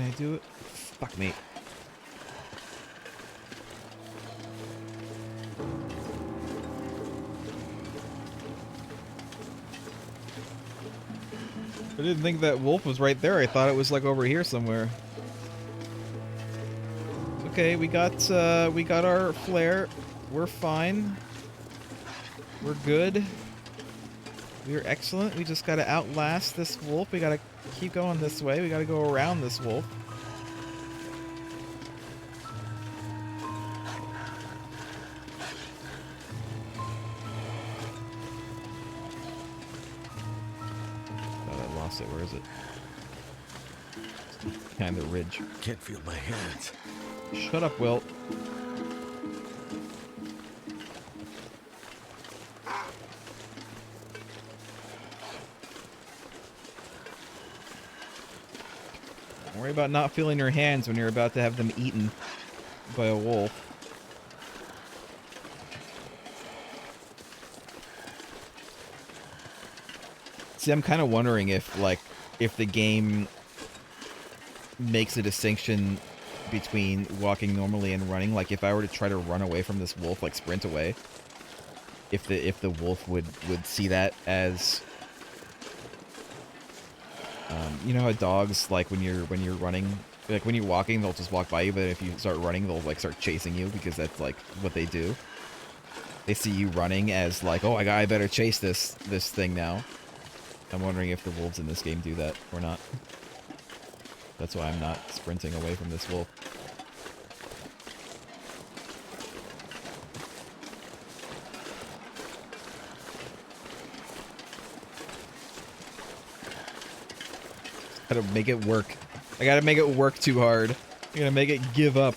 Can I do it? Fuck me. I didn't think that wolf was right there. I thought it was like over here somewhere. Okay, we got our flare. We're fine. We're good. We're excellent. We just gotta outlast this wolf. We gotta keep going this way. We gotta go around this wolf. Thought I lost it. Where is it? Behind the ridge. Can't feel my hands. Shut up, Will. Don't worry about not feeling your hands when you're about to have them eaten by a wolf. See, I'm kind of wondering if, like, if the game makes a distinction between walking normally and running. Like, if I were to try to run away from this wolf, like sprint away, if the wolf would see that as, you know how dogs, like when you're running, like when you're walking, they'll just walk by you, but if you start running, they'll like start chasing you because that's like what they do. They see you running as like, oh, I better chase this thing now. I'm wondering if the wolves in this game do that or not. That's why I'm not sprinting away from this wolf. Gotta make it work. I gotta make it work too hard. I gotta make it give up.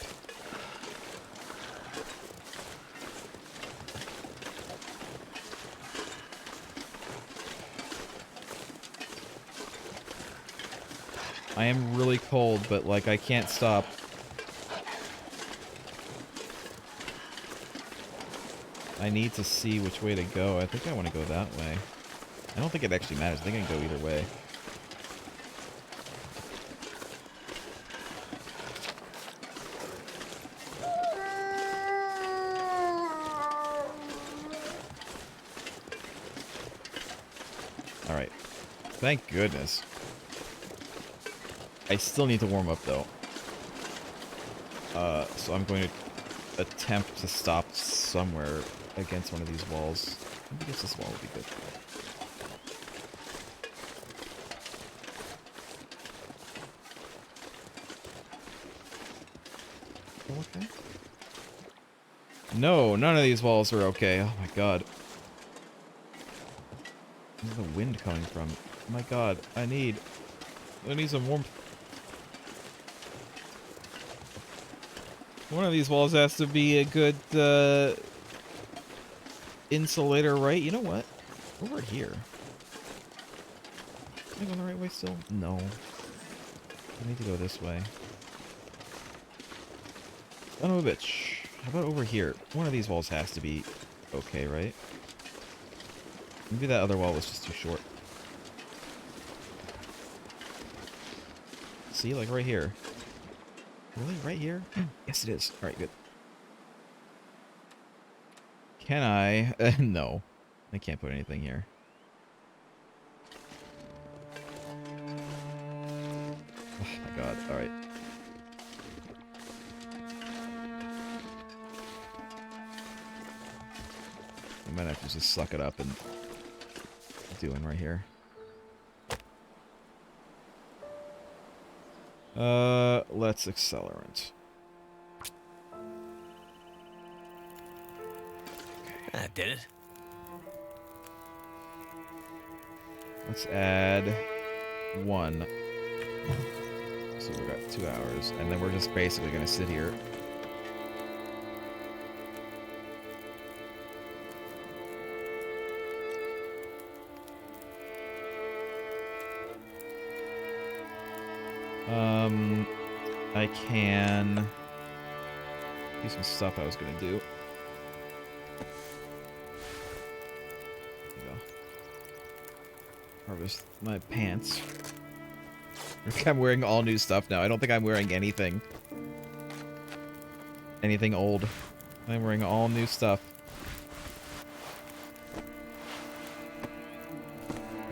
I am really cold, but like I can't stop. I need to see which way to go. I think I want to go that way. I don't think it actually matters. I think I can go either way. Alright. Thank goodness. I still need to warm up, though. So I'm going to attempt to stop somewhere against one of these walls. I think against this wall would be good. Okay. No, none of these walls are okay. Oh my god. Where's the wind coming from? Oh my god, I need some warmth. One of these walls has to be a good insulator, right? You know what? Over here. Am I going the right way still? No. I need to go this way. Son of a bitch. How about over here? One of these walls has to be okay, right? Maybe that other wall was just too short. See, like right here. Really? Right here? Yes, it is. Alright, good. Can I? No. I can't put anything here. Oh my god. Alright. I might have to just suck it up and do one right here. Let's accelerant. That did it. Let's add 1. So we got 2 hours, and then we're just basically gonna sit here. I can do some stuff I was gonna do. There we go. Harvest my pants. I'm wearing all new stuff now. I don't think I'm wearing anything old. I'm wearing all new stuff.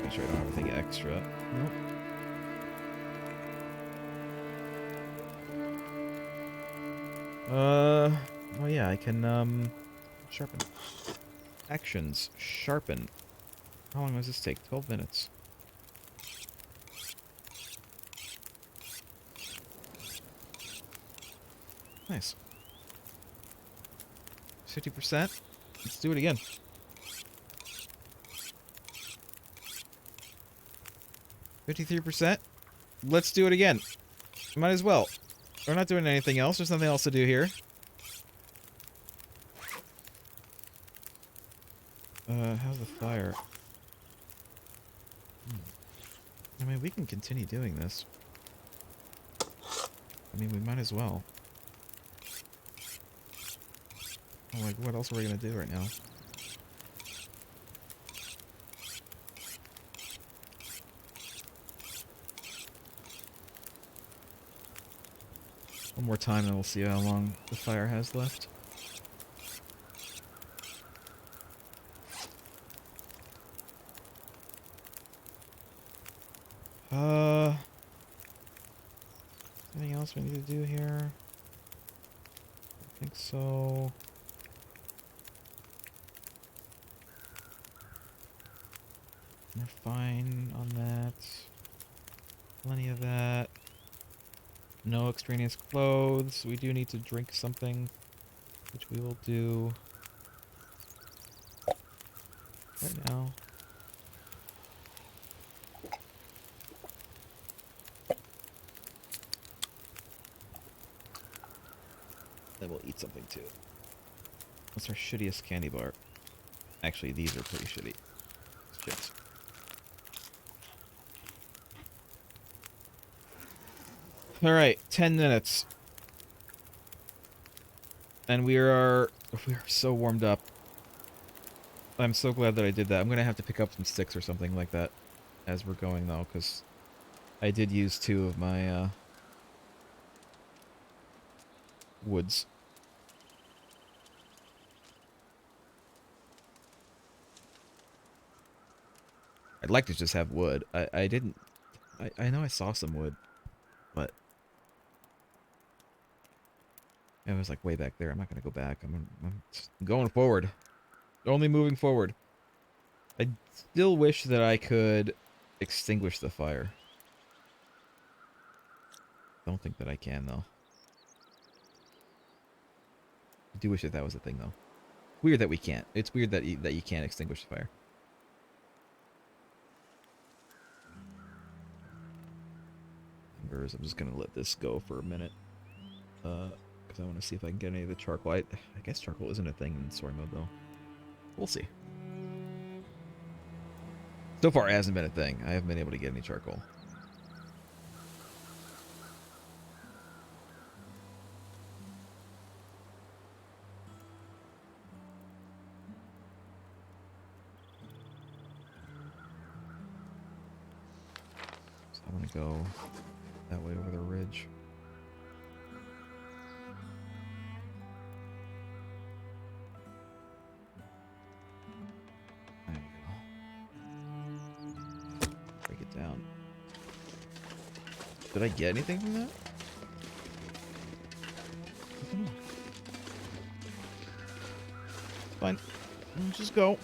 Make sure I don't have anything extra. Nope. Oh yeah, I can, sharpen. Actions. Sharpen. How long does this take? 12 minutes. Nice. 50%. Let's do it again. 53%. Let's do it again. Might as well. We're not doing anything else. There's nothing else to do here. How's the fire? I mean, we can continue doing this. I mean, we might as well. Oh, like, what else are we gonna do right now? One more time and we'll see how long the fire has left. Anything else we need to do here? I think so. We're fine on that. Plenty of that. No extraneous clothes. We do need to drink something, which we will do right now. Then we'll eat something too. What's our shittiest candy bar? Actually, these are pretty shitty. Chips. Alright, 10 minutes. And we are so warmed up. I'm so glad that I did that. I'm gonna have to pick up some sticks or something like that as we're going though, because I did use 2 of my woods. I'd like to just have wood. I didn't... I know I saw some wood, but... I was like way back there. I'm not going to go back. I'm going forward. Only moving forward. I still wish that I could extinguish the fire. Don't think that I can, though. I do wish that that was a thing, though. Weird that we can't. It's weird that you can't extinguish the fire. I'm just gonna let this go for a minute, because I want to see if I can get any of the charcoal. I guess charcoal isn't a thing in story mode though. We'll see. So far, it hasn't been a thing. I haven't been able to get any charcoal. So I'm gonna go that way over the ridge. There we go. Break it down. Did I get anything from that? I don't know. It's fine. Let's just go.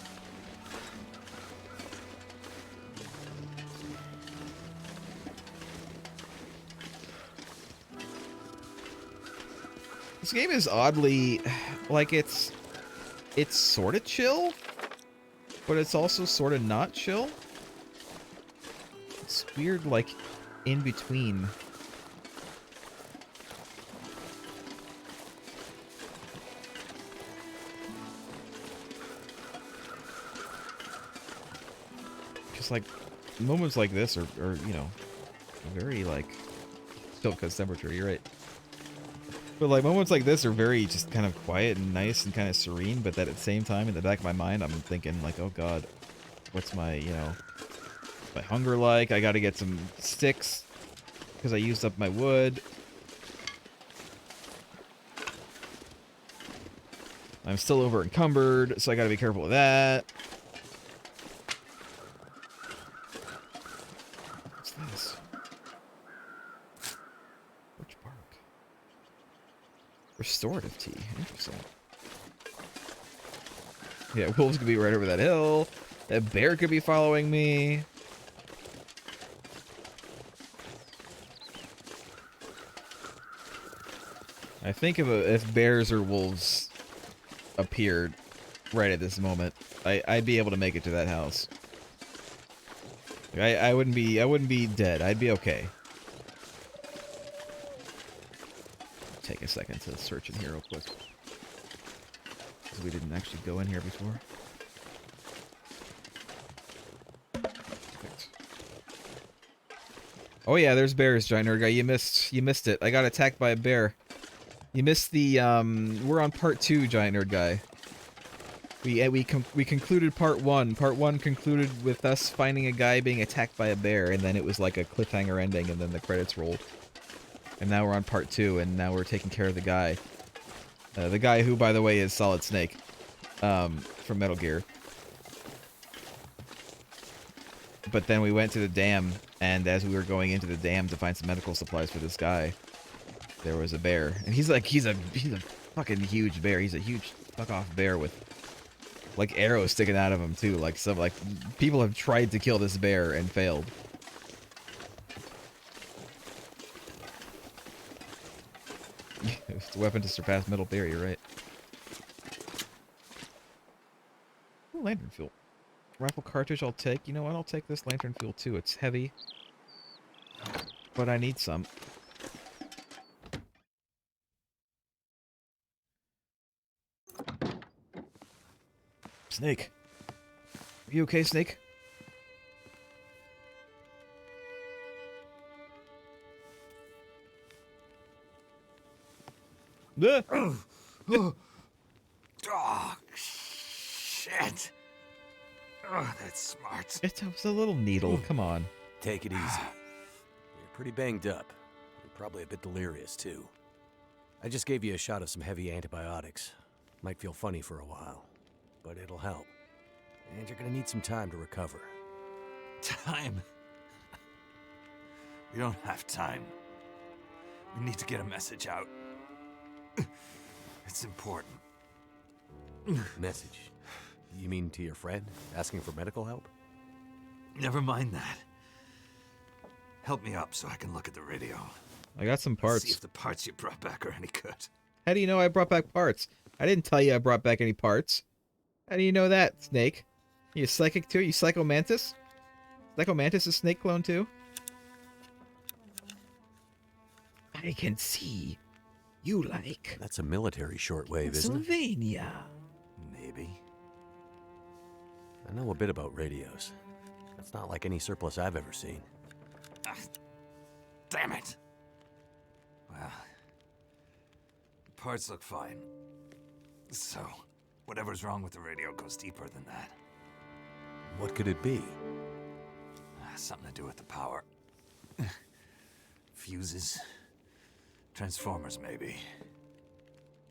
This game is oddly, like, it's sort of chill, but it's also sort of not chill. It's weird, like, in between. Just like, moments like this are you know, very, like, still because temperature, you're right. But like moments like this are very just kind of quiet and nice and kind of serene, but that at the same time in the back of my mind I'm thinking like, oh god, what's my, you know, my hunger like? I gotta get some sticks. because I used up my wood. I'm still over encumbered, so I gotta be careful with that. What's this? Birch bark. Restorative tea. Interesting. Yeah, wolves could be right over that hill. That bear could be following me. I think if bears or wolves appeared right at this moment, I'd be able to make it to that house. I wouldn't be dead. I'd be okay. Take a second to search in here real quick, because we didn't actually go in here before. Perfect. Oh yeah, there's bears, giant nerd guy. You missed it. I got attacked by a bear. You missed the we're on part 2, giant nerd guy. We concluded part 1. Part 1 concluded with us finding a guy being attacked by a bear, and then it was like a cliffhanger ending, and then the credits rolled. And now we're on part 2, and now we're taking care of the guy. The guy who, by the way, is Solid Snake from Metal Gear. But then we went to the dam, and as we were going into the dam to find some medical supplies for this guy, there was a bear. And he's a fucking huge bear. He's a huge fuck-off bear with like arrows sticking out of him too. Like people have tried to kill this bear and failed. It's a weapon to surpass Metal Bear, you're right. Ooh, lantern fuel. Rifle cartridge I'll take. You know what? I'll take this lantern fuel too. It's heavy, but I need some. Snake. Are you okay, Snake? Oh, shit. Oh, that's smart. It was a little needle. Come on. Take it easy. You're pretty banged up. You're probably a bit delirious, too. I just gave you a shot of some heavy antibiotics. Might feel funny for a while, but it'll help. And you're gonna need some time to recover. Time? We don't have time. We need to get a message out. It's important. Message? You mean to your friend, asking for medical help? Never mind that. Help me up so I can look at the radio. I got some parts. See if the parts you brought back are any good. How do you know I brought back parts? I didn't tell you I brought back any parts. How do you know that, Snake? Are you psychic too? Are you Psycho Mantis? Psycho Mantis is Snake clone too? I can see. You like That's a military shortwave, isn't it? Pennsylvania. Maybe. I know a bit about radios. That's not like any surplus I've ever seen. Ah, damn it. Well, the parts look fine. So, whatever's wrong with the radio goes deeper than that. What could it be? Something to do with the power. Fuses. Transformers, maybe.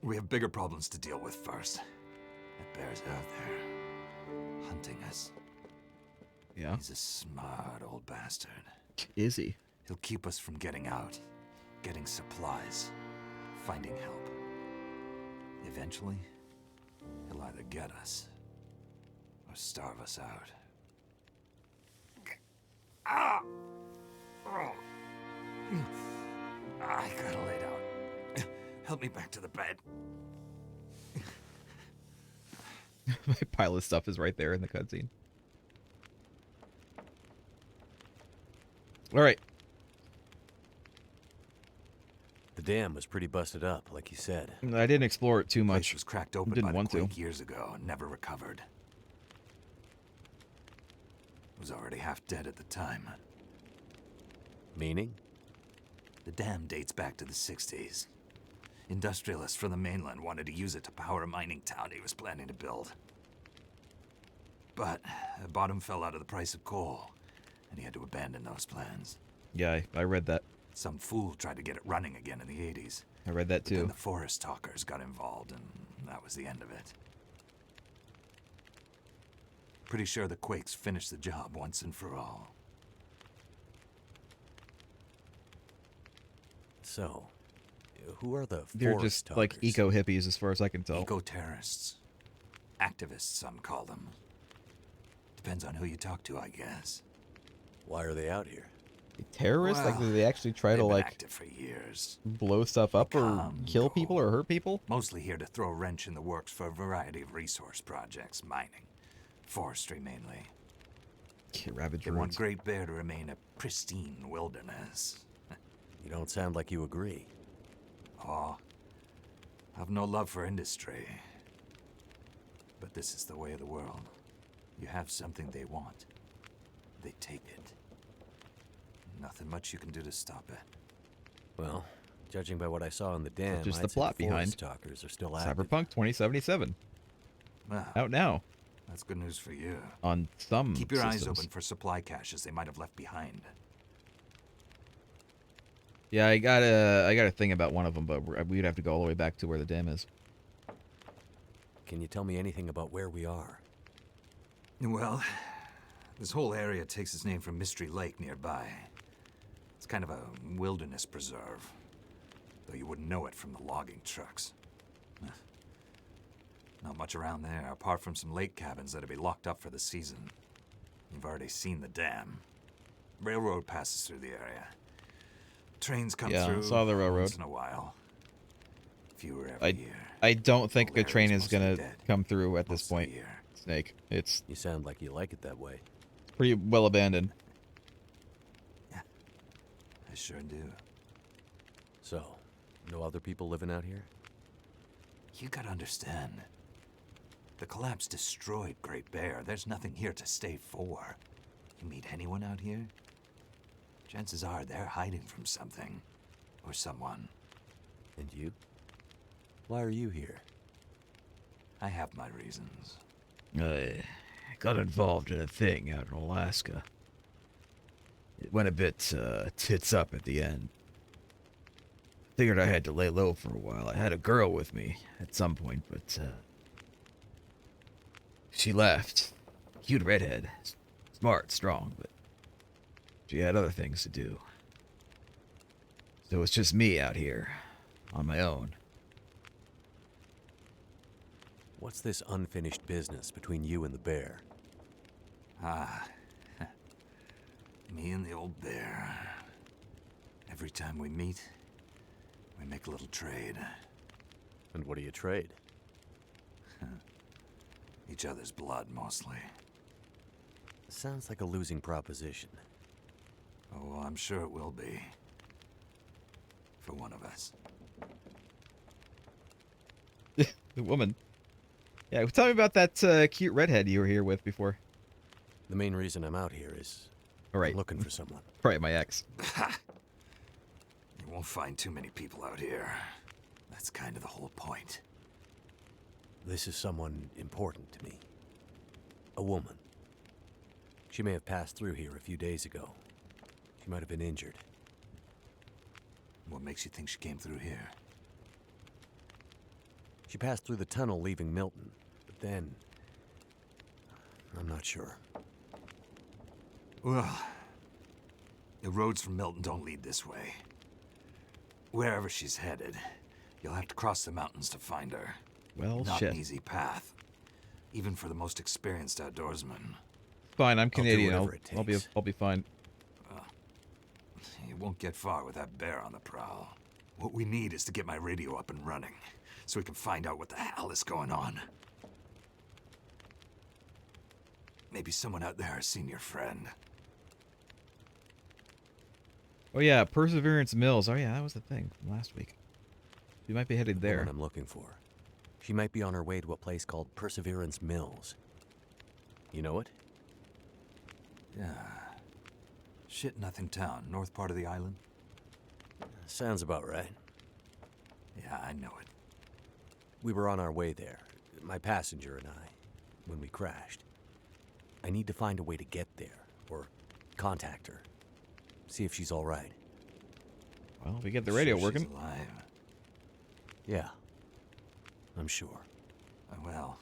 We have bigger problems to deal with first. That bear's out there, hunting us. Yeah. He's a smart old bastard. Is he? He'll keep us from getting out, getting supplies, finding help. Eventually, he'll either get us or starve us out. Ah! Oh. I gotta lay down. Help me back to the bed. My pile of stuff is right there in the cutscene. Alright. The dam was pretty busted up, like you said. I didn't explore it too The place much. was cracked open Didn't by the want to. quake years ago and never recovered. Was already half dead at the time. Meaning? The dam dates back to the 60s. Industrialists from the mainland wanted to use it to power a mining town he was planning to build. But the bottom fell out of the price of coal, and he had to abandon those plans. Yeah, I read that. Some fool tried to get it running again in the 80s. I read that But then too. the forest talkers got involved, and that was the end of it. Pretty sure the Quakes finished the job once and for all. So, who are the They're forest just talkers? like eco hippies, as far as I can tell. Eco-terrorists. Activists, some call them. Depends on who you talk to, I guess. Why are they out here? Terrorists? Like, do they actually try they've to been like active for years. blow stuff up or Come, kill go. people or hurt people? Mostly here to throw a wrench in the works for a variety of resource projects, mining, forestry mainly. Ravage They want roots. Great Bear to remain a pristine wilderness. You don't sound like you agree. Oh, I've no love for industry. But this is the way of the world. You have something they want. They take it. Nothing much you can do to stop it. Well, judging by what I saw in the dam, just I'd the say plot forest behind talkers are still active. Cyberpunk 2077. Well, Out now that's good news for you. on some Keep your eyes systems. open for supply caches they might have left behind. Yeah, I got a thing about one of them, but we'd have to go all the way back to where the dam is. Can you tell me anything about where we are? Well, this whole area takes its name from Mystery Lake nearby. It's kind of a wilderness preserve, though you wouldn't know it from the logging trucks. Not much around there, apart from some lake cabins that'll be locked up for the season. You've already seen the dam. Railroad passes through the area. Trains come through saw the railroad. once in a while. Fewer every year. I don't think Whole a train area's is gonna mostly dead come through at most this of the point. year. Snake, it's You sound like you like it that way. pretty well abandoned. I sure do. So, no other people living out here? You gotta understand. The collapse destroyed Great Bear. There's nothing here to stay for. You meet anyone out here? Chances are they're hiding from something. Or someone. And you? Why are you here? I have my reasons. I got involved in a thing out in Alaska. It went a bit tits up at the end. Figured I had to lay low for a while. I had a girl with me at some point, but she left. Cute redhead. Smart, strong, but she had other things to do. So it's just me out here, on my own. What's this unfinished business between you and the bear? Ah. Me and the old bear. Every time we meet, we make a little trade. And what do you trade? Each other's blood, mostly. Sounds like a losing proposition. Oh, I'm sure it will be. For one of us. The woman. Yeah, tell me about that cute redhead you were here with before. The main reason I'm out here is All right, I'm looking for someone. probably my ex. You won't find too many people out here. That's kind of the whole point. This is someone important to me. A woman. She may have passed through here a few days ago. She might have been injured. What makes you think she came through here? She passed through the tunnel leaving Milton, but then... I'm not sure. Well, the roads from Milton don't lead this way. Wherever she's headed, you'll have to cross the mountains to find her. Well, Not shit. an easy path, even for the most experienced outdoorsman. Fine, I'm do Canadian. whatever it takes. I'll be fine. You won't get far with that bear on the prowl. What we need is to get my radio up and running, so we can find out what the hell is going on. Maybe someone out there has seen your friend. Oh yeah, Perseverance Mills. Oh yeah, that was the thing from last week. You might be headed The there. woman I'm looking for. She might be on her way to a place called Perseverance Mills. You know it? Yeah. Shit Nothing Town, north part of the island. Sounds about right. Yeah, I know it. We were on our way there, my passenger and I, when we crashed. I need to find a way to get there, or contact her. See if she's all right. Well, we get the radio Sure she's working. alive. Yeah, I'm sure. Well,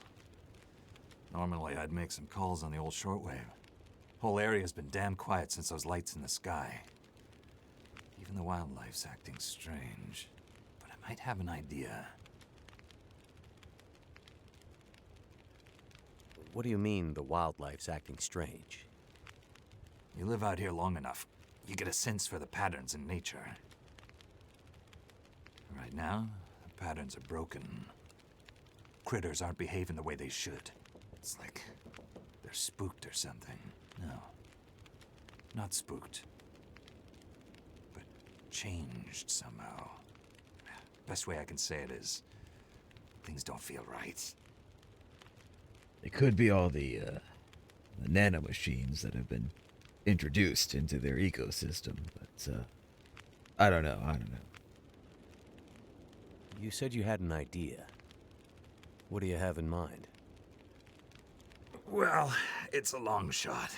normally I'd make some calls on the old shortwave. Whole area's been damn quiet since those lights in the sky. Even the wildlife's acting strange. But I might have an idea. What do you mean the wildlife's acting strange? You live out here long enough, you get a sense for the patterns in nature. Right now, the patterns are broken. Critters aren't behaving the way they should. It's like they're spooked or something. No, not spooked, but changed somehow. Best way I can say it is, things don't feel right. It could be all the nanomachines that have been introduced into their ecosystem, but I don't know. You said you had an idea. What do you have in mind? Well, it's a long shot.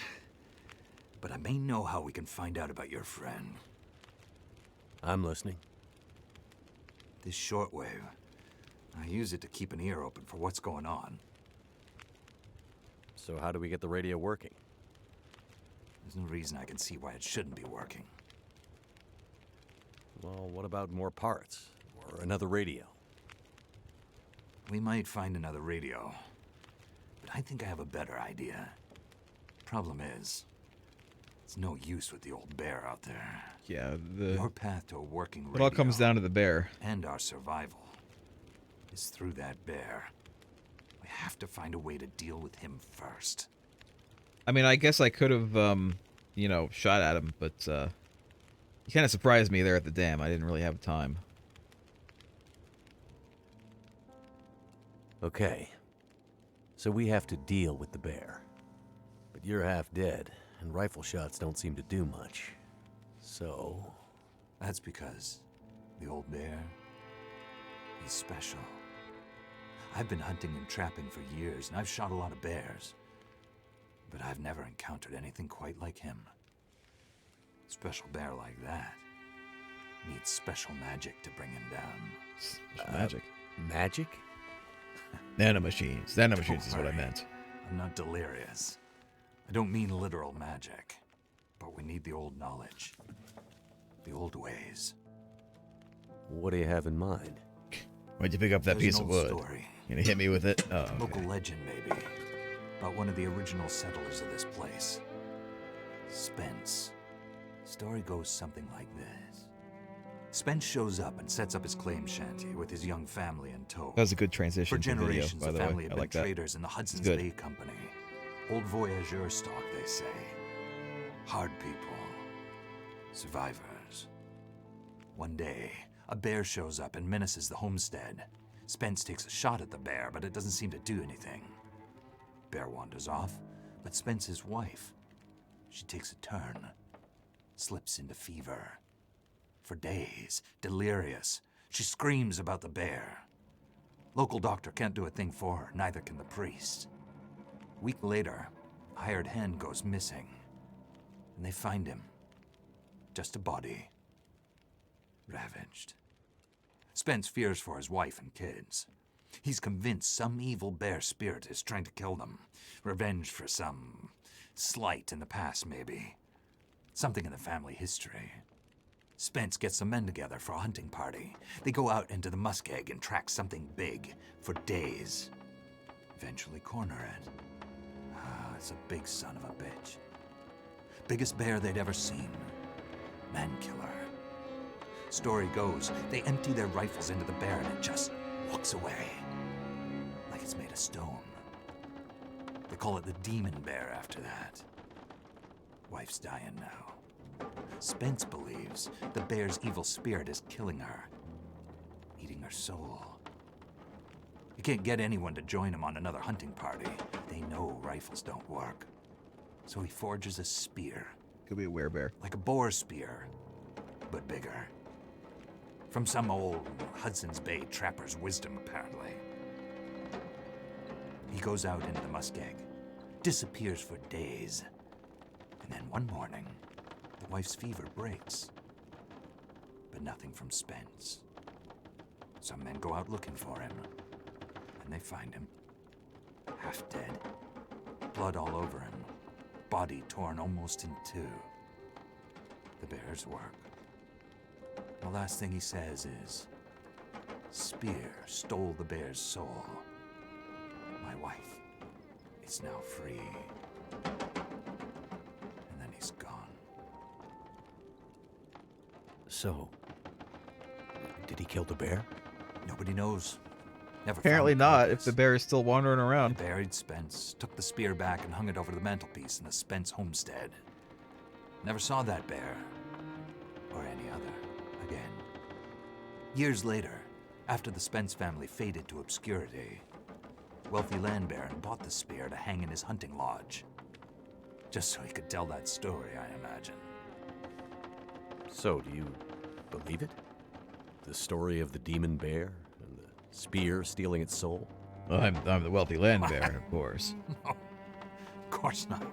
But I may know how we can find out about your friend. I'm listening. This shortwave, I use it to keep an ear open for what's going on. So how do we get the radio working? There's no reason I can see why it shouldn't be working. Well, what about more parts? Or another radio? We might find another radio. But I think I have a better idea. Problem is, it's no use with the old bear out there. Yeah, Your path to a working radio it all comes down to the bear. and our survival is through that bear. We have to find a way to deal with him first. I mean, I guess I could have, you know, shot at him, but he kind of surprised me there at the dam. I didn't really have time. Okay. So we have to deal with the bear. But you're half dead, and rifle shots don't seem to do much. So... That's because the old bear, he's special. I've been hunting and trapping for years, and I've shot a lot of bears. But I've never encountered anything quite like him. Special bear like that needs special magic to bring him down. Special magic. Magic? Nanomachines. Nanomachines is Don't what I worry. meant. I'm not delirious. I don't mean literal magic. But we need the old knowledge. The old ways. What do you have in mind? Why'd you pick up that There's piece an of old wood? story. Gonna hit me with it? Oh, okay. Local legend, maybe. About one of the original settlers of this place. Spence. Story goes something like this. Spence shows up and sets up his claim shanty with his young family in tow. That was a good For transition to video, generations, by the the family way. had I been like that. traders in the Hudson's good. Bay Company. Old voyageur stock, they say. Hard people. Survivors. One day, a bear shows up and menaces the homestead. Spence takes a shot at the bear, but it doesn't seem to do anything. Bear wanders off, but Spence's wife, she takes a turn. Slips into fever. For days, delirious, she screams about the bear. Local doctor can't do a thing for her, neither can the priest. Week later, a hired hand goes missing. And they find him. Just a body. Ravaged. Spence fears for his wife and kids. He's convinced some evil bear spirit is trying to kill them. Revenge for some slight in the past, maybe. Something in the family history. Spence gets some men together for a hunting party. They go out into the muskeg and track something big for days. Eventually corner it. Ah, it's a big son of a bitch. Biggest bear they'd ever seen. Man killer. Story goes, they empty their rifles into the bear and it just walks away. Like it's made of stone. They call it the demon bear after that. Wife's dying now. Spence believes the bear's evil spirit is killing her, eating her soul. He can't get anyone to join him on another hunting party. They know rifles don't work. So he forges a spear, Could be a werebear. like a boar spear, but bigger. From some old Hudson's Bay trapper's wisdom, apparently. He goes out into the muskeg, disappears for days, and then one morning, the wife's fever breaks. but nothing from Spence. Some men go out looking for him, and they find him. Half dead. Blood all over him. Body torn almost in two. The bear's work. The last thing he says is, Spear stole the bear's soul. My wife is now free. And then he's gone. So, did he kill the bear? Nobody knows. Never Apparently found the not, if carcass. the bear is still wandering They around. buried Spence, took the spear back and hung it over the mantelpiece in the Spence homestead. Never saw that bear, or any other, again. Years later, after the Spence family faded to obscurity, wealthy land baron bought the spear to hang in his hunting lodge. Just so he could tell that story, I imagine. So, do you believe it? The story of the demon bear and the spear stealing its soul? Well, I'm the wealthy land baron, of course. No, of course not.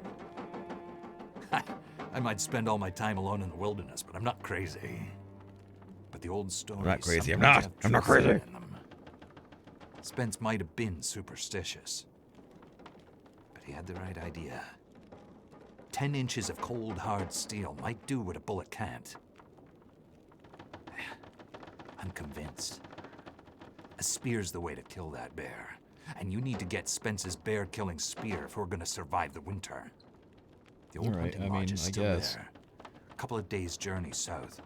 I might spend all my time alone in the wilderness, but I'm not crazy. But the old stories. I'm not crazy. I'm sometimes not. have I'm not truth crazy. in them. Spence might have been superstitious, but he had the right idea. 10 inches of cold, hard steel might do what a bullet can't. I'm convinced. A spear's the way to kill that bear. And you need to get Spence's bear-killing spear if we're gonna survive the winter. The old All right, hunting I lodge mean, is I still guess. there. A couple of days' journey south.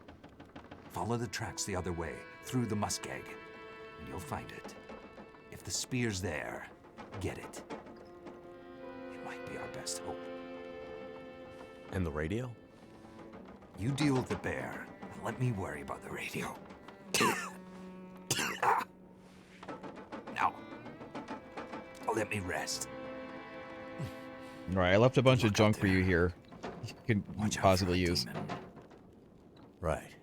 Follow the tracks the other way, through the muskeg, and you'll find it. If the spear's there, get it. It might be our best hope. And the radio? You deal with the bear, and let me worry about the radio. Now, let me rest. Right, I left a bunch of Look junk up for you there. here. You could Watch out possibly for a use. demon. Right.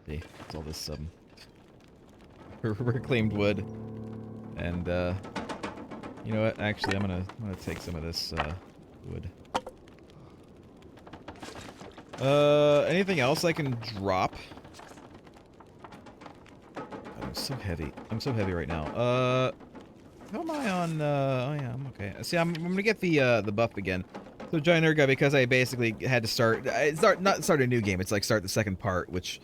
See, it's all this reclaimed wood, and you know what? Actually, I'm gonna take some of this wood. Anything else I can drop? I'm so heavy. I'm so heavy right now. How am I on? Oh yeah, I'm okay. See, I'm gonna get the buff again. So Giant Nerd Guy, because I basically had to not start a new game. It's like start the second part, which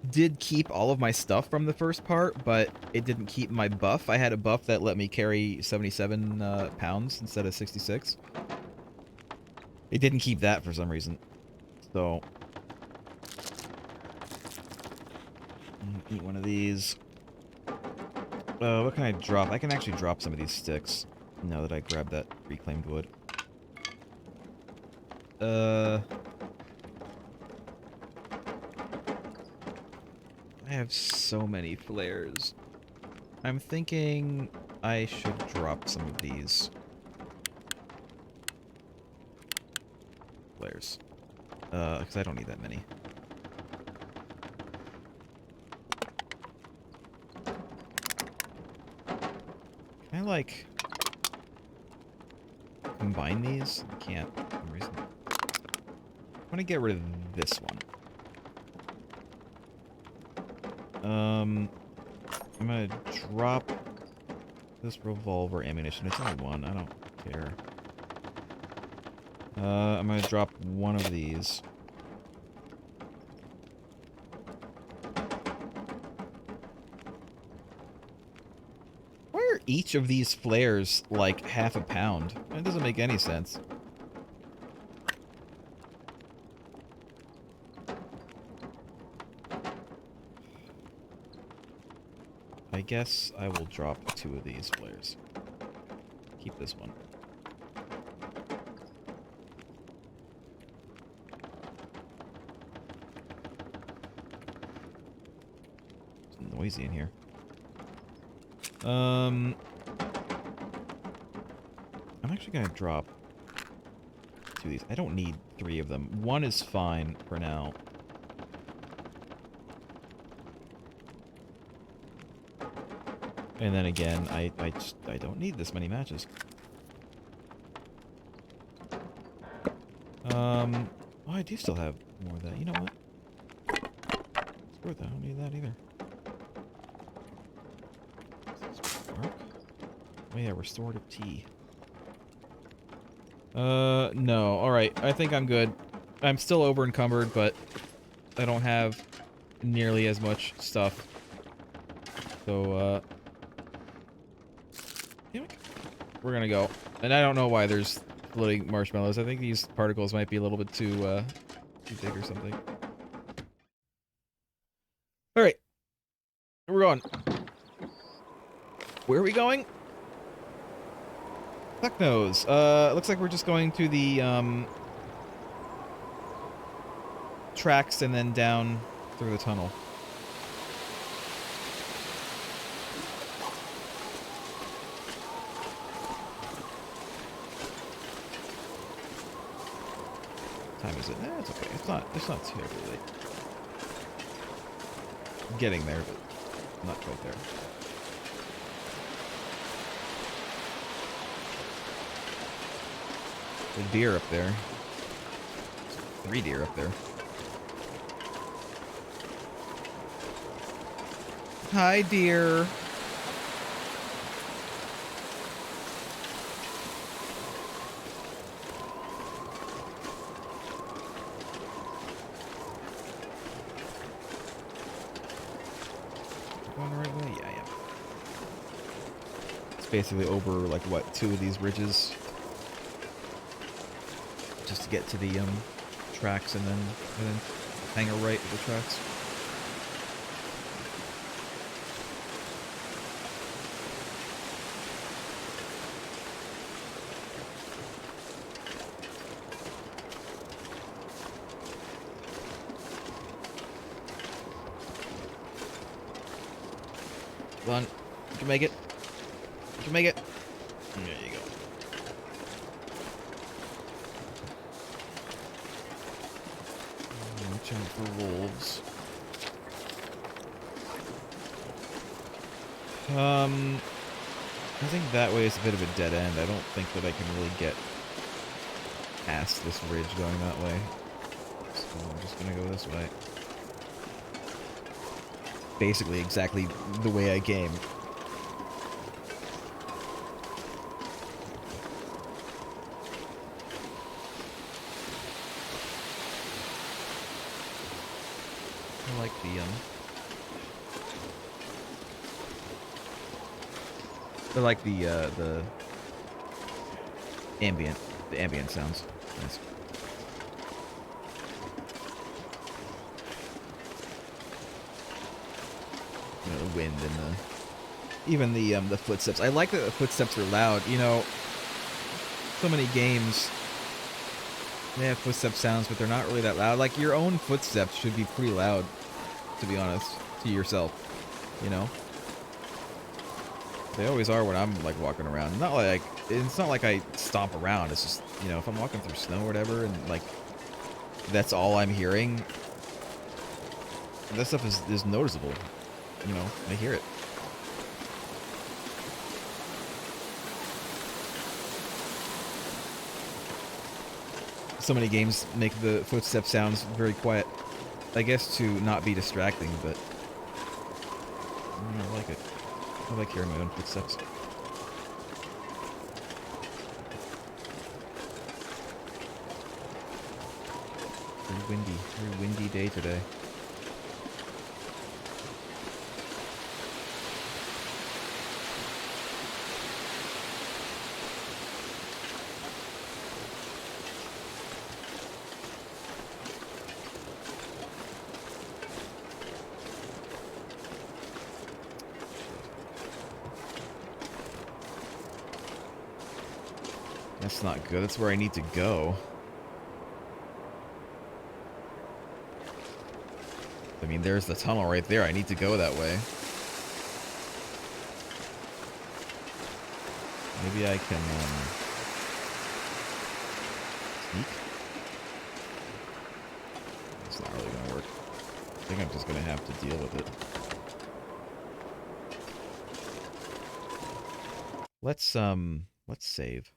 did keep all of my stuff from the first part, but it didn't keep my buff. I had a buff that let me carry 77 pounds instead of 66. It didn't keep that for some reason. So eat one of these. What can I drop? I can actually drop some of these sticks now that I grabbed that reclaimed wood. I have so many flares. I'm thinking I should drop some of these flares. Because I don't need that many. Can I, like, combine these? I can't for some reason. I'm gonna get rid of this one. I'm gonna drop this revolver ammunition. It's only one. I don't care. I'm gonna drop one of these. Why are each of these flares like half a pound? It doesn't make any sense. I guess I will drop 2 of these flares. Keep this one. It's noisy in here. I'm actually gonna drop 2 of these. I don't need 3 of them. 1 is fine for now. And then again, I don't need this many matches. Oh, Oh, I do still have more of that. You know what? Screw it, I don't need that either. Is this dark? Oh yeah, restorative tea. No. Alright, I think I'm good. I'm still over encumbered, but I don't have nearly as much stuff. So, yeah, we're gonna go. And I don't know why there's floating marshmallows. I think these particles might be a little bit too big or something. Alright. We're going. Where are we going? Fuck knows. Looks like we're just going to the, tracks and then down through the tunnel. What time is it? It's okay. It's not too late. I'm getting there, but not quite there. The deer up there. 3 deer up there. Hi, deer. Going the right way? Yeah, I am. It's basically over, like, what, 2 of these ridges? Just to get to the, tracks and then hang a right at the tracks. Come on. You can make it. You can make it. There you go. Watch out for wolves. I think that way is a bit of a dead end. I don't think that I can really get past this ridge going that way. So I'm just gonna go this way. Basically exactly the way I came. I like the the ambient sounds. Nice. You know, the wind and even the footsteps. I like that the footsteps are loud. You know, so many games they have footstep sounds, but they're not really that loud. Like your own footsteps should be pretty loud, to be honest, to yourself. You know, they always are when I'm like walking around. Not like it's not like I stomp around. It's just, you know, if I'm walking through snow or whatever, and like that's all I'm hearing. That stuff is noticeable. You know, I hear it. So many games make the footstep sounds very quiet. I guess to not be distracting, but I like it. I like hearing my own footsteps. Very windy day today. That's not good. That's where I need to go. I mean, there's the tunnel right there. I need to go that way. Maybe I can, sneak? It's not really gonna work. I think I'm just gonna have to deal with it. Let's save.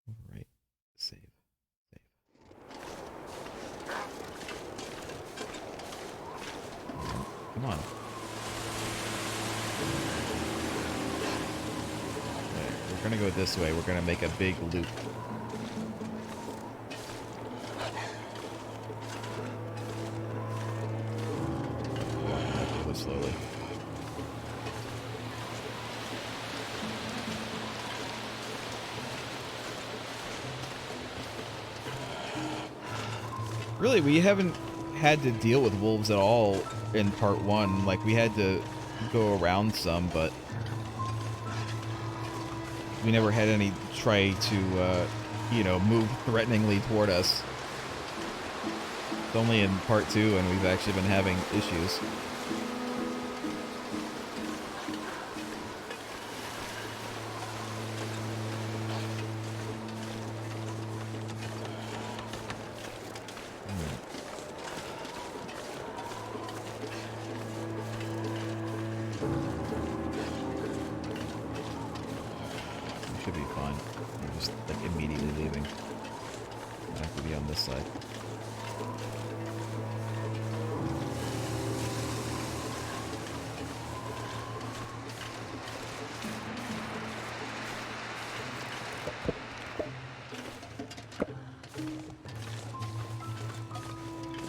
All right, save. Come on. Okay, we're gonna go this way. We're gonna make a big loop. Really slowly. Really, we haven't had to deal with wolves at all in part 1. Like, we had to go around some, but we never had any try to, you know, move threateningly toward us. It's only in part 2, and we've actually been having issues. Should be fine. We're just like immediately leaving. I have to be on this side.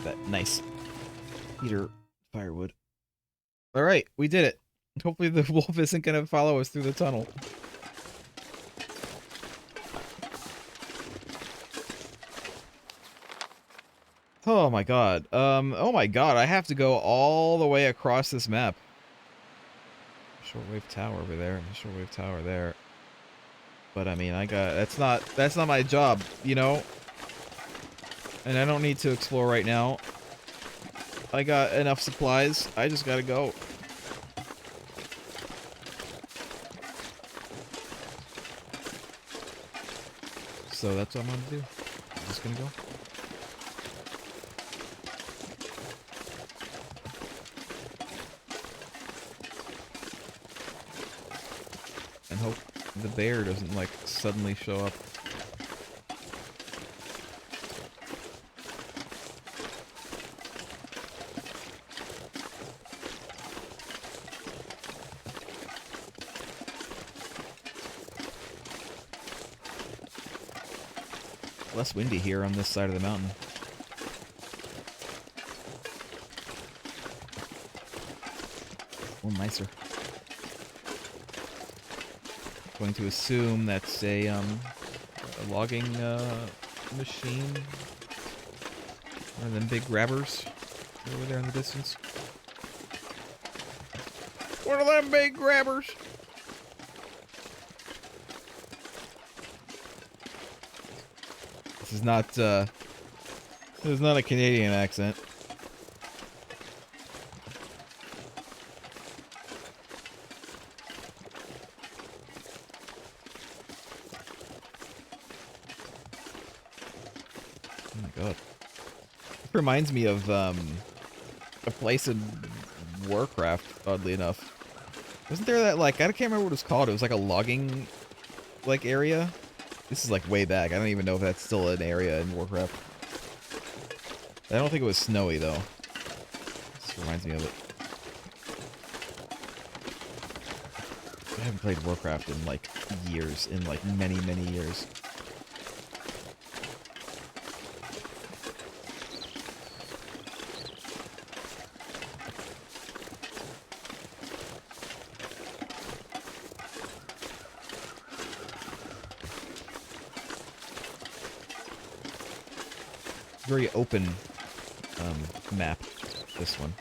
That nice heater firewood. All right, we did it. Hopefully the wolf isn't going to follow us through the tunnel. Oh my god. Oh my god, I have to go all the way across this map. Shortwave tower over there, shortwave tower there. But I mean, that's not my job, you know? And I don't need to explore right now. I got enough supplies. I just gotta go. So that's what I'm gonna do. I'm just gonna go. And hope the bear doesn't, like, suddenly show up. Less windy here on this side of the mountain. A little nicer. Going to assume that's a logging machine. One of them big grabbers over there in the distance. One of them big grabbers. This is not a Canadian accent. Oh my god. It reminds me of a place in Warcraft, oddly enough. Wasn't there that, like, I can't remember what it was called. It was like a logging, like, area. This is like way back. I don't even know if that's still an area in Warcraft. I don't think it was snowy though. This reminds me of it. I haven't played Warcraft in like years, in like many, many years. Very open map, this one.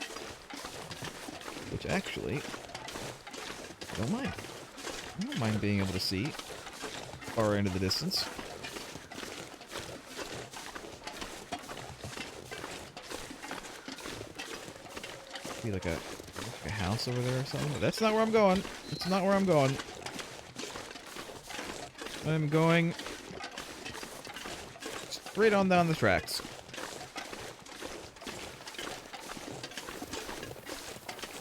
Which actually, I don't mind. I don't mind being able to see far into the distance. See like a house over there or something? That's not where I'm going. It's not where I'm going. I'm going straight on down the tracks.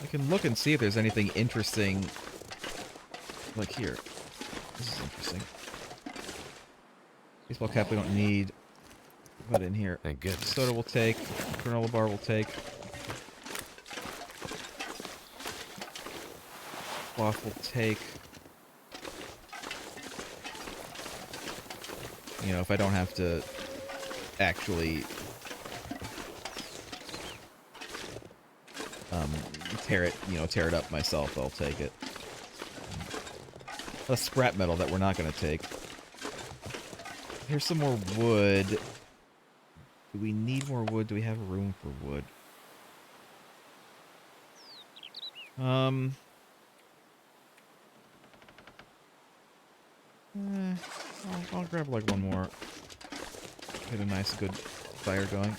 I can look and see if there's anything interesting. Like here. This is interesting. Baseball cap we don't need. Put in here. Thank goodness. Soda will take. Granola bar will take. cloth will take. You know, if I don't have to actually tear it up myself, I'll take it. A scrap metal that we're not going to take. Here's some more wood. Do we need more wood? Do we have room for wood? I'll grab like one more. Get a nice good fire going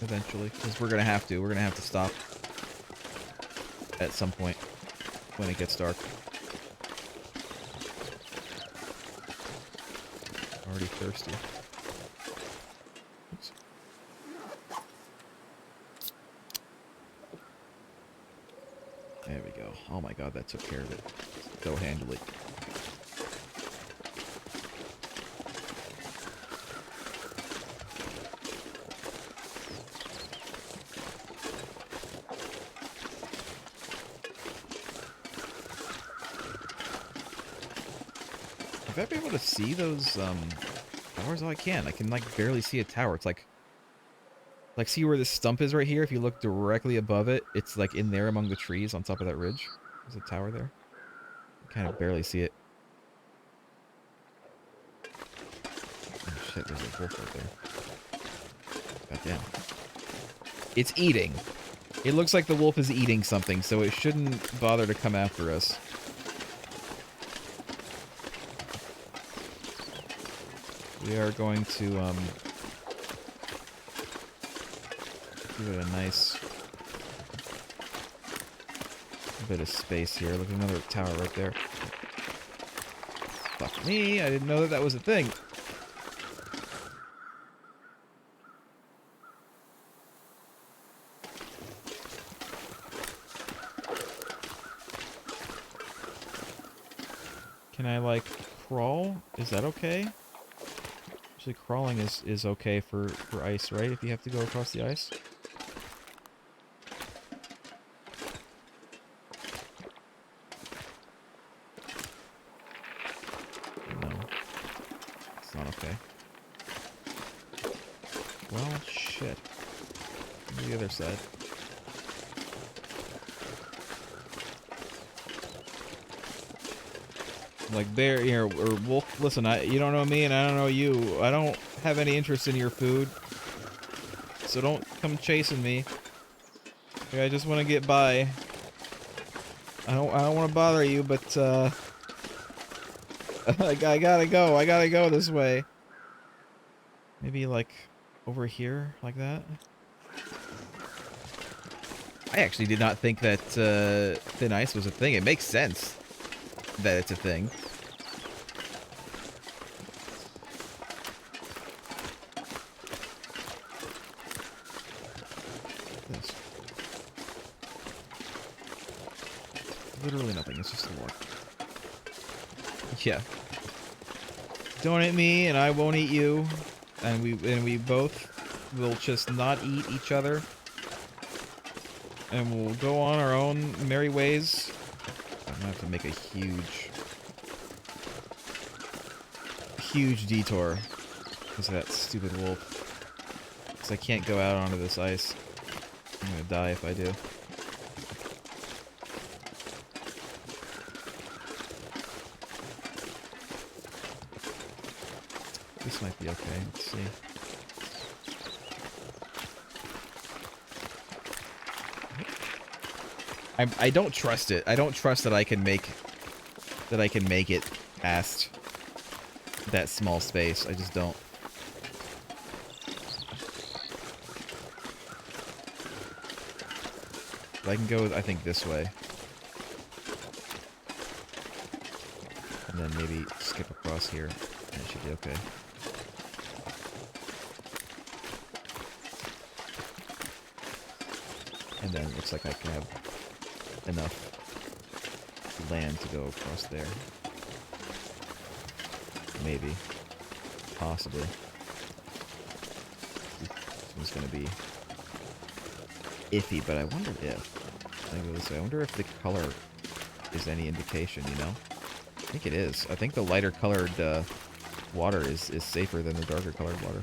eventually, because we're gonna have to stop at some point when it gets dark. Already thirsty. Oops. There we go. Oh my god, that took care of it so handily. If I'd be able to see those towers, oh, I can. I can like barely see a tower. It's like see where this stump is right here? If you look directly above it, it's like in there among the trees on top of that ridge. There's a tower there. I kind of barely see it. Oh shit, there's a wolf right there. God damn. It's eating. It looks like the wolf is eating something, so it shouldn't bother to come after us. We are going to give it a nice bit of space here. Look at another tower right there. Fuck me, I didn't know that was a thing. Can I like crawl? Is that okay? Actually, crawling is okay for ice, right? If you have to go across the ice. No, it's not okay. Well, shit. Go to the other side. Like bear here, or wolf. Listen, you don't know me, and I don't know you. I don't have any interest in your food, so don't come chasing me. I just want to get by. I don't want to bother you, but I gotta go. I gotta go this way. Maybe like over here, like that. I actually did not think that thin ice was a thing. It makes sense that it's a thing. This. Literally nothing. It's just a walk. Yeah. Don't eat me, and I won't eat you, and we both will just not eat each other, and we'll go on our own merry ways. I'm gonna have to make a huge detour because of that stupid wolf. Because I can't go out onto this ice. I'm gonna die if I do. This might be okay. Let's see. I don't trust it. I don't trust that I can make it past that small space. I just don't. I can go, I think, this way. And then maybe skip across here, and it should be okay. And then it looks like I can have enough land to go across there. Maybe. Possibly. This one's gonna be iffy, but I wonder if... I go this way. I wonder if the color is any indication, you know? I think it is. I think the lighter colored water is safer than the darker colored water.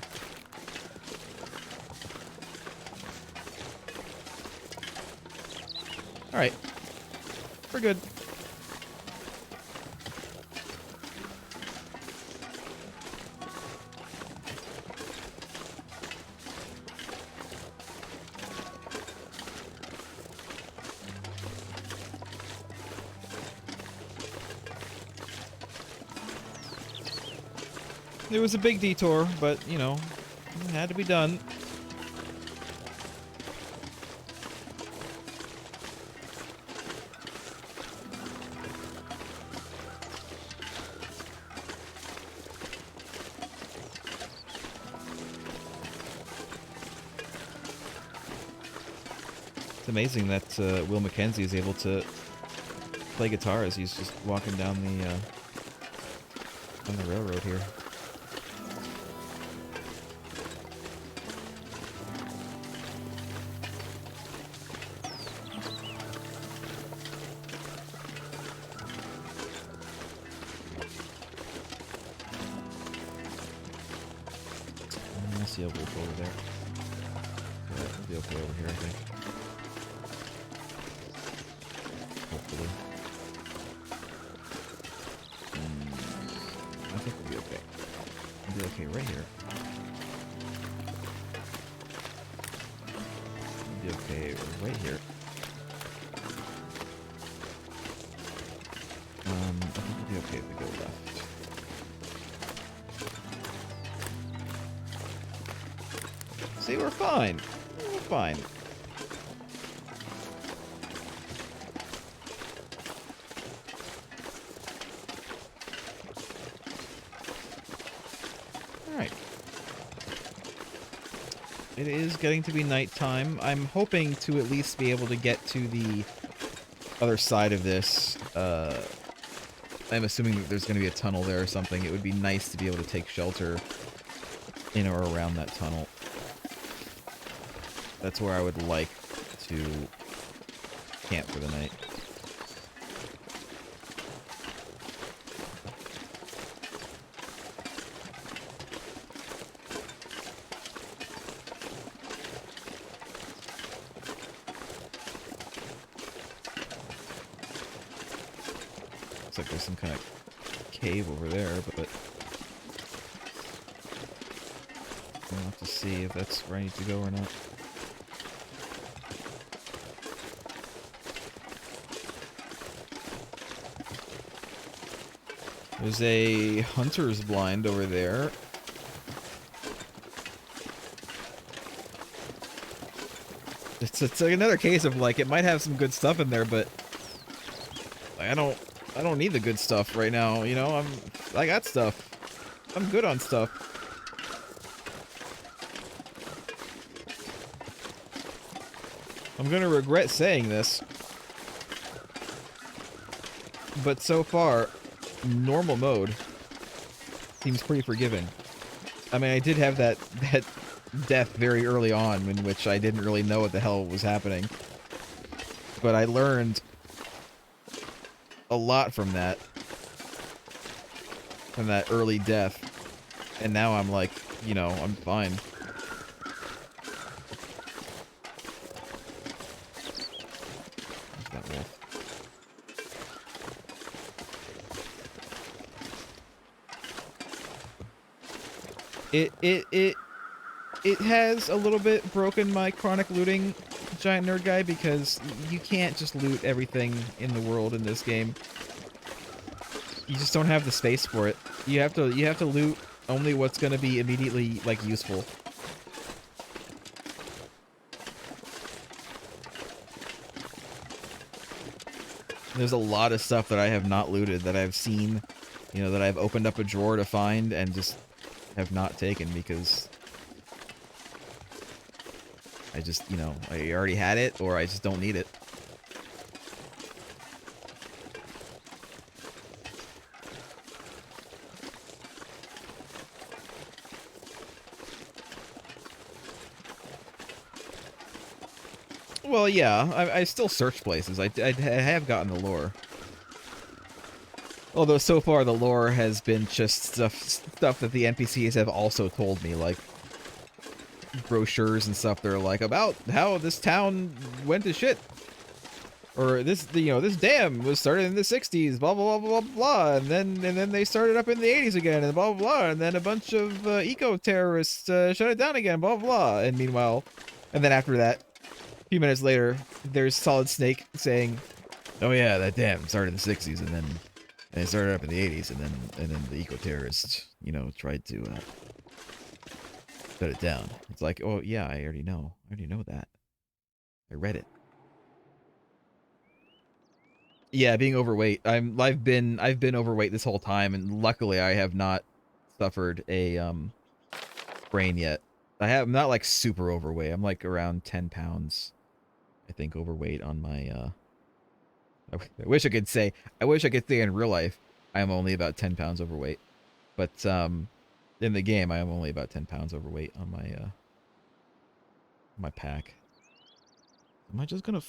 Alright. We're good. It was a big detour, but, you know, it had to be done. It's amazing that Will Mackenzie is able to play guitar as he's just walking down the railroad here. I see a wolf over there. Yeah, it'll be okay over here, I think. Hopefully. I think we'll be okay. We'll be okay right here. We'll be okay right here. I think we'll be okay if we go left. See, we're fine. We're fine. Alright. It is getting to be nighttime. I'm hoping to at least be able to get to the other side of this. I'm assuming that there's going to be a tunnel there or something. It would be nice to be able to take shelter in or around that tunnel. That's where I would like to camp for the night. Looks like there's some kind of cave over there, but we'll have to see if that's where I need to go or not. There's a hunter's blind over there. It's like another case of like it might have some good stuff in there, but like, I don't need the good stuff right now. You know, I got stuff. I'm good on stuff. I'm gonna regret saying this, but so far, normal mode seems pretty forgiving. I mean, I did have that death very early on in which I didn't really know what the hell was happening. But I learned a lot from that early death. And now I'm like, you know, I'm fine. There's that wolf. It has a little bit broken my chronic looting, giant nerd guy, because you can't just loot everything in the world in this game. You just don't have the space for it. You have to loot only what's going to be immediately like useful. There's a lot of stuff that I have not looted that I've seen, you know, that I've opened up a drawer to find and just have not taken because I just, you know, I already had it or I just don't need it. Well, yeah, I still search places. I have gotten the lore. Although so far the lore has been just stuff that the NPCs have also told me, like brochures and stuff. They're like about how this town went to shit, or this this dam was started in the '60s, blah blah blah blah blah, and then they started up in the '80s again, and blah blah blah, and then a bunch of eco terrorists shut it down again, blah blah blah, and meanwhile, and then after that, a few minutes later, there's Solid Snake saying, "Oh yeah, that dam started in the '60s, and then." And it started up in the '80s, and then the eco-terrorists, tried to shut it down. It's like, oh yeah, I already know that. I read it. Yeah, being overweight. I've been overweight this whole time, and luckily I have not suffered a sprain yet. I'm not like super overweight. I'm like around 10 pounds, I think, overweight on my I wish I could say in real life I am only about 10 pounds overweight. But in the game I am only about 10 pounds overweight on my pack. Am I just gonna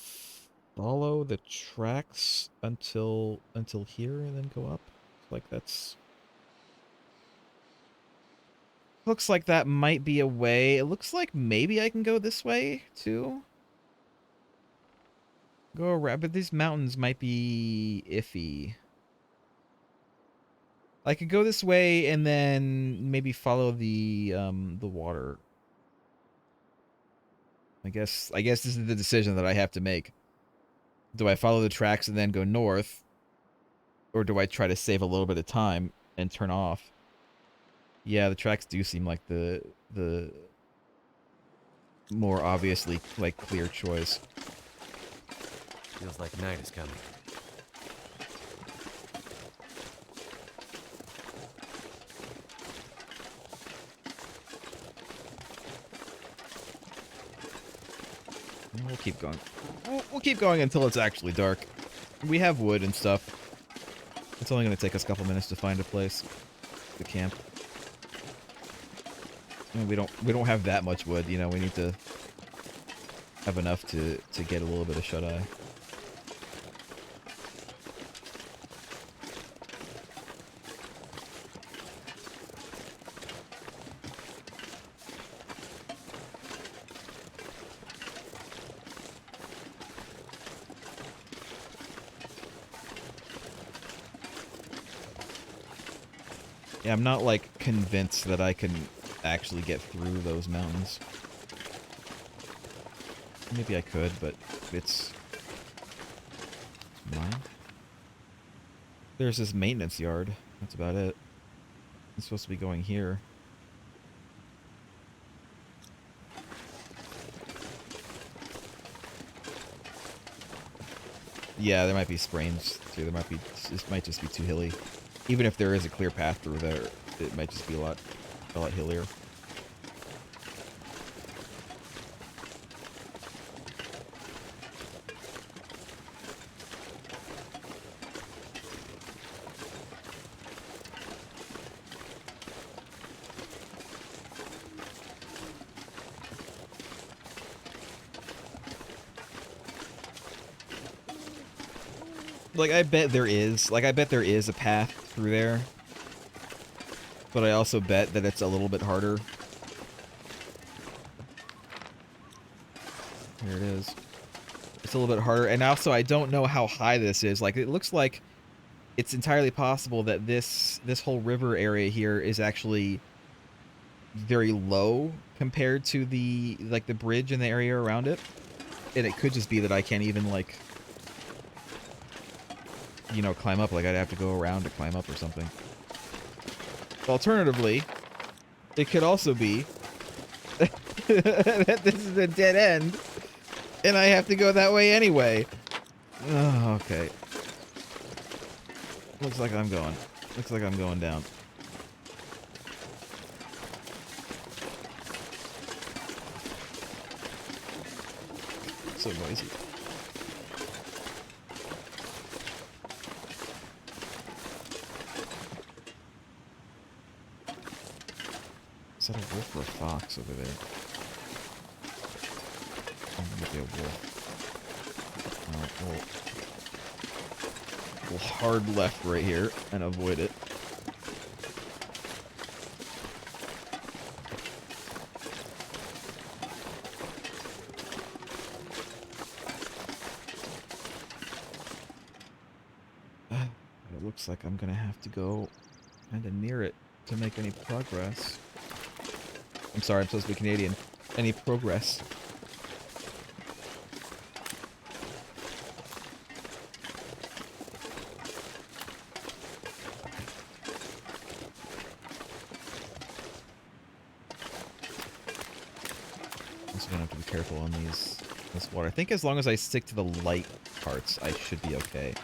follow the tracks until here and then go up? Like that's looks like that might be a way. It looks like maybe I can go this way too. Go around, but these mountains might be iffy. I could go this way and then maybe follow the water. I guess this is the decision that I have to make. Do I follow the tracks and then go north, or do I try to save a little bit of time and turn off? Yeah, the tracks do seem like the more obviously clear choice. Feels like night is coming. We'll keep going. We'll keep going until it's actually dark. We have wood and stuff. It's only going to take us a couple minutes to find a place to camp. I mean, we don't have that much wood, we need to have enough to get a little bit of shut-eye. Yeah, I'm not convinced that I can actually get through those mountains. Maybe I could, but it's mine. There's this maintenance yard. That's about it. I'm supposed to be going here. Yeah, there might be sprains too. This might just be too hilly. Even if there is a clear path through there, it might just be a lot hillier. I bet there is. I bet there is a path through there. But I also bet that it's a little bit harder. Here it is. It's a little bit harder. And also, I don't know how high this is. It looks like it's entirely possible that this whole river area here is actually very low compared to the bridge in the area around it. And it could just be that I can't even climb up. I'd have to go around to climb up or something. Alternatively, it could also be that this is a dead end, and I have to go that way anyway. Oh, okay. Looks like I'm going down. So noisy. Is that a wolf or a fox over there? Maybe a wolf. Oh, wolf. We'll hard left right here and avoid it. It looks like I'm gonna have to go kind of near it to make any progress. I'm sorry, I'm supposed to be Canadian. Any progress. Also gonna have to be careful on this water. I think as long as I stick to the light parts, I should be okay.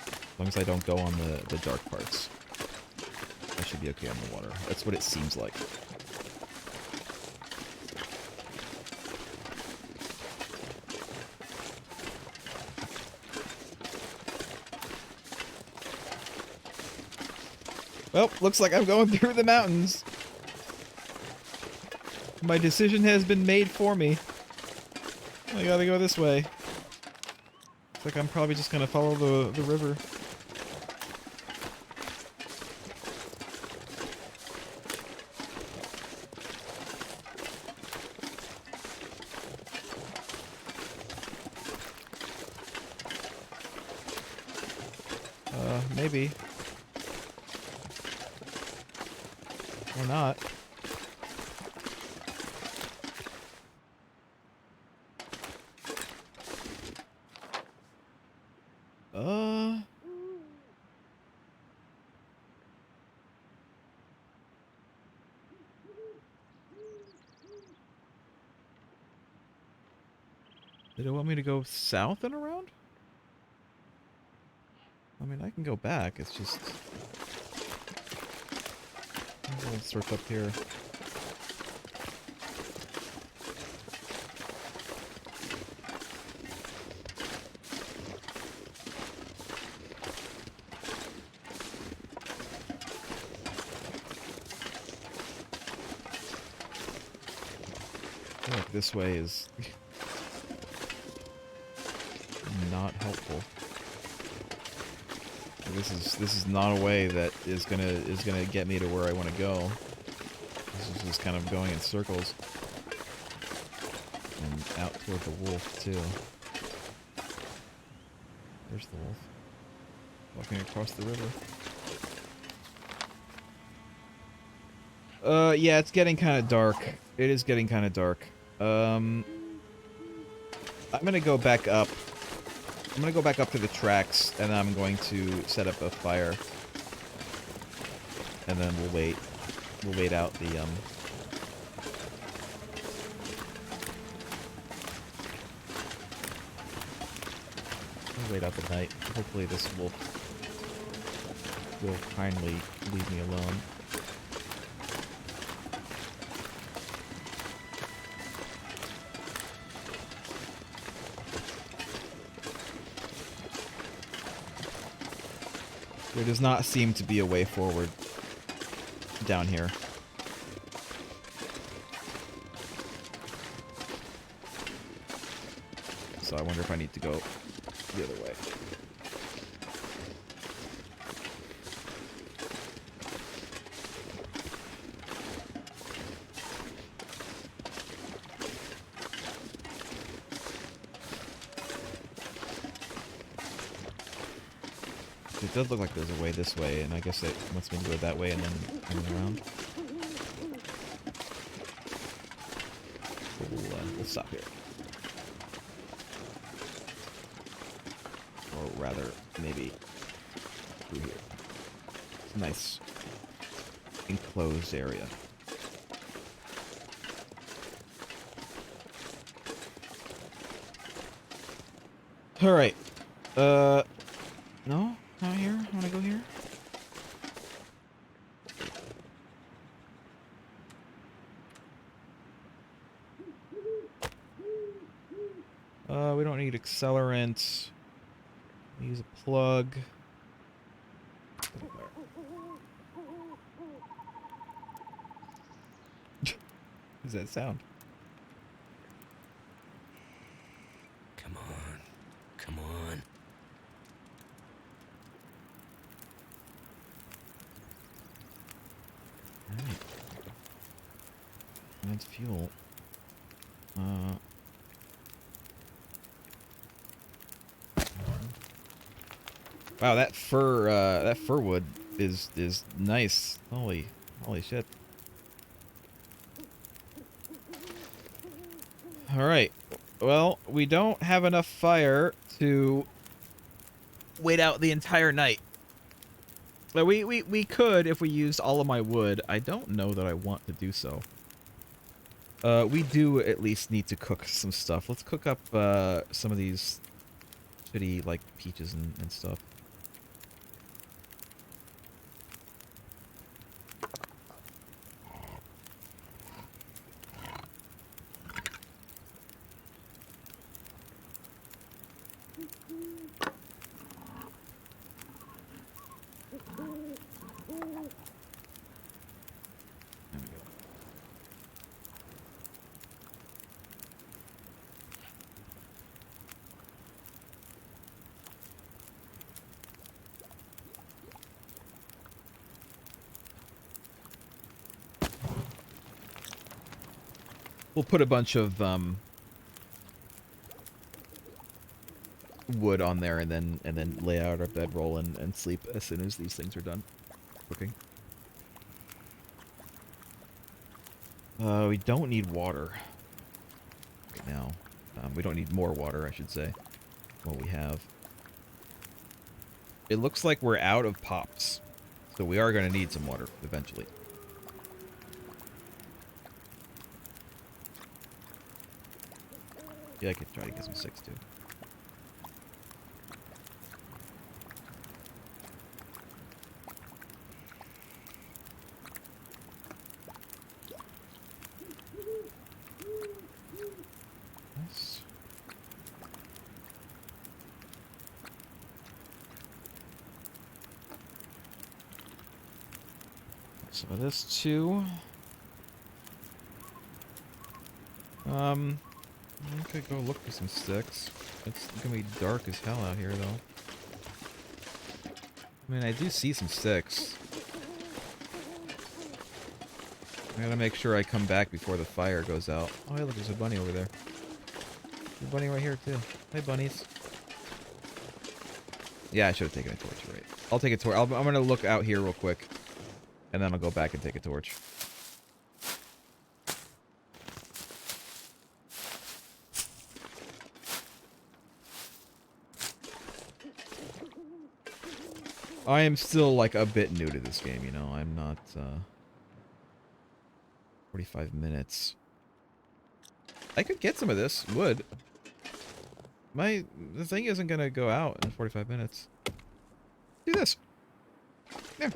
As long as I don't go on the dark parts, I should be okay on the water. That's what it seems like. Well, looks like I'm going through the mountains. My decision has been made for me. I gotta go this way. Looks like I'm probably just gonna follow the river. Maybe. Or not. Did it want me to go south and around? I mean, I can go back. It's just... Let's search up here. I feel like this way is not helpful. This is not a way that is gonna get me to where I want to go. This is just kind of going in circles and out toward the wolf too. There's the wolf walking across the river. Yeah, it's getting kind of dark. It is getting kind of dark. I'm gonna go back up. I'm gonna go back up to the tracks, and I'm going to set up a fire. And then we'll wait. We'll wait out the, we'll wait out the night. Hopefully this wolf will kindly leave me alone. There does not seem to be a way forward down here. So I wonder if I need to go the other way. It does look like there's a way this way, and I guess it wants me to go that way and then turn around. We'll stop here. Or rather, maybe through here. It's a nice enclosed area. Alright. No? Not here? I wanna go here? We don't need accelerant. Use a plug. What does that sound? Come on. Come on. That's fuel. Wow, that fir wood is nice. Holy shit. All right. Well, we don't have enough fire to wait out the entire night. But we could if we used all of my wood. I don't know that I want to do so. We do at least need to cook some stuff. Let's cook up some of these shitty like peaches and stuff. There we go. We'll put a bunch of wood on there and then lay out our bedroll and sleep as soon as these things are done cooking. We don't need water right now. We don't need more water, I should say. What we have. It looks like we're out of pops, so we are going to need some water eventually. Yeah, I could try to get some sticks too. Nice. Some of this too. I could go look for some sticks. It's gonna be dark as hell out here, though. I mean, I do see some sticks. I gotta make sure I come back before the fire goes out. Oh, hey, look, there's a bunny over there. There's a bunny right here, too. Hey, bunnies. Yeah, I should have taken a torch, right? I'll take a torch. I'm gonna look out here real quick. And then I'll go back and take a torch. I am still, like, a bit new to this game, you know? I'm not, 45 minutes. I could get some of this wood. The thing isn't gonna go out in 45 minutes. Do this. There.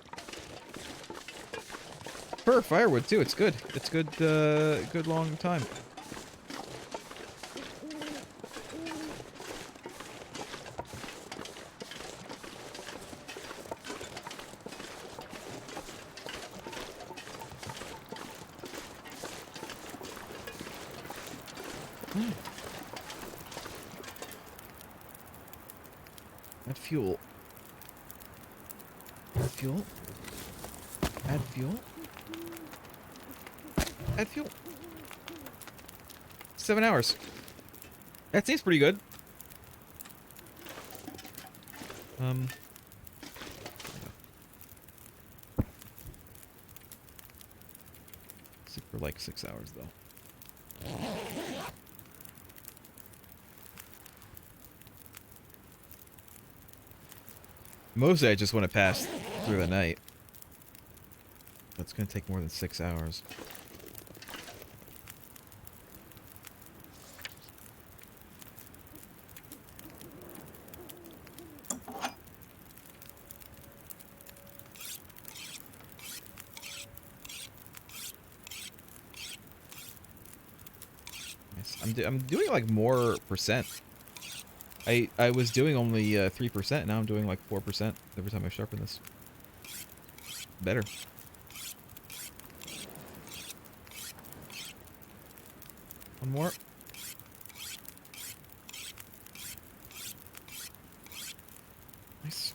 For firewood, too. It's good. It's good, good long time. Add fuel. Add fuel. Add fuel. Add fuel. 7 hours. That seems pretty good. Sleep for like 6 hours though. Mostly I just want to pass through the night. That's going to take more than 6 hours. Nice. I'm doing like more percent. I was doing only 3%, now I'm doing like 4% every time I sharpen this. Better. One more. Nice. Is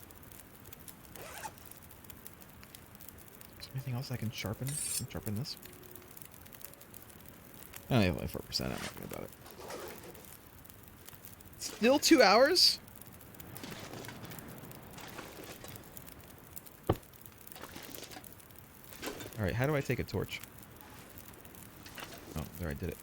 there anything else I can sharpen? Sharpen this. I only have like 4%. I'm not gonna about it. Still 2 hours? Alright, how do I take a torch? Oh, there, I did it.